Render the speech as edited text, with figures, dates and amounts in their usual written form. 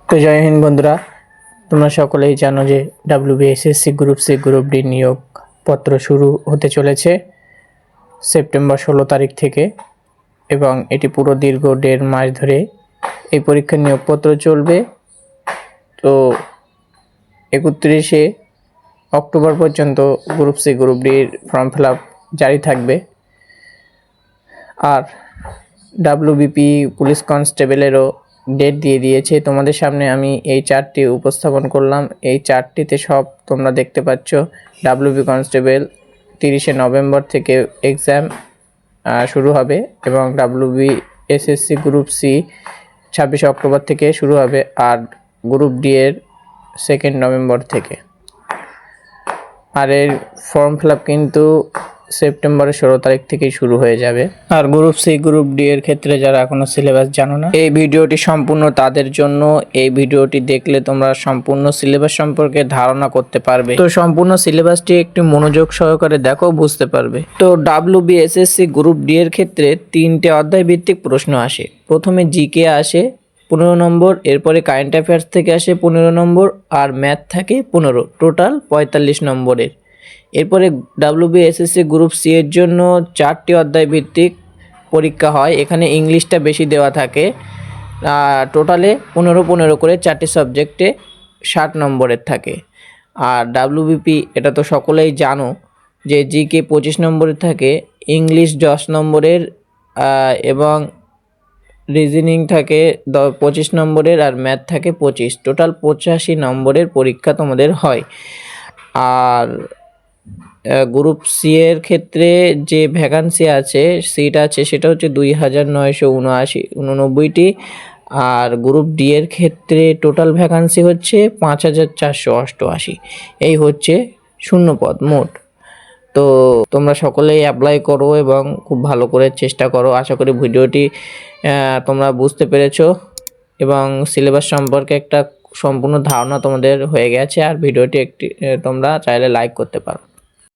তো জয় হিন্দ বন্ধুরা, তোমরা সকলেই জানো যে WBSSC group C group D নিয়োগ পত্র শুরু হতে চলেছে সেপ্টেম্বর 16 তারিখ থেকে, এবং এটি পুরো দীর্ঘ 1.5 মাস ধরে এই পরীক্ষার নিয়োগপত্র চলবে। তো 31শে অক্টোবর পর্যন্ত গ্রুপ সি গ্রুপ ডির ফর্ম ফিল আপ জারি থাকবে। আর ডাব্লিউবিপি পুলিশ কনস্টেবলেরও ডেট দিয়ে দিয়েছে। তোমাদের সামনে আমি এই চার্টটি উপস্থাপন করলাম। এই চার্টটিতে সব তোমরা দেখতে পাচ্ছ। ডাব্লিউবি কনস্টেবল 30শে নভেম্বর থেকে এক্সাম শুরু হবে, এবং ডাব্লিউবি এসএসসি গ্রুপ সি 26শে অক্টোবর থেকে শুরু হবে, আর গ্রুপ ডি এর 2 নভেম্বর থেকে। আর এর ফর্ম ফিল আপ কিন্তু সেপ্টেম্বরের 16 তারিখ থেকেই শুরু হয়ে যাবে। আর গ্রুপ সি গ্রুপ ডি এর ক্ষেত্রে যারা এখনো সিলেবাস জানো না, এই ভিডিওটি সম্পূর্ণ তাদের জন্য। এই ভিডিওটি দেখলে তোমরা সম্পূর্ণ সিলেবাস সম্পর্কে ধারণা করতে পারবে। তো সম্পূর্ণ সিলেবাসটি একটু মনোযোগ সহকারে দেখো, বুঝতে পারবে। তো ডাব্লিউবিএসএসসি গ্রুপ ডি এর ক্ষেত্রে 3টে অধ্যায় ভিত্তিক প্রশ্ন আসে। প্রথমে জিকে আসে 15 নম্বর, এরপরে কারেন্ট অ্যাফেয়ার্স থেকে আসে 15 নম্বর, আর ম্যাথ থাকে 15, টোটাল 45 নম্বরের। এরপরে ডাব্লিউবিএসএসসি গ্রুপ সি এর জন্য 4টি অধ্যায় ভিত্তিক পরীক্ষা হয়। এখানে ইংলিশটা বেশি দেওয়া থাকে। টোটালে 15 করে 4টি সাবজেক্টে 60 নম্বরের থাকে। আর ডাব্লিউবিপি, এটা তো সকলেই জানো যে জিকে 25 নম্বরের থাকে, ইংলিশ 10 নম্বরের, এবং রিজনিং থাকে 25 নম্বরের, আর ম্যাথ থাকে 25, টোটাল 85 নম্বরের পরীক্ষা তোমাদের হয়। আর গ্রুপ সি এর ক্ষেত্রে যে ভ্যাকান্সি আছে, সিট আছে, সেটা হচ্ছে 2979টি। আর গ্রুপ ডি এর ক্ষেত্রে টোটাল ভ্যাকান্সি হচ্ছে 5488। এই হচ্ছে শূন্যপদ মোট। তো তোমরা সকলেই অ্যাপ্লাই করো এবং খুব ভালো করে চেষ্টা করো। আশা করি ভিডিওটি তোমরা বুঝতে পেরেছো এবং সিলেবাস সম্পর্কে একটা সম্পূর্ণ ধারণা তোমাদের হয়ে গেছে। আর ভিডিওটি তোমরা চাইলে লাইক করতে পারো।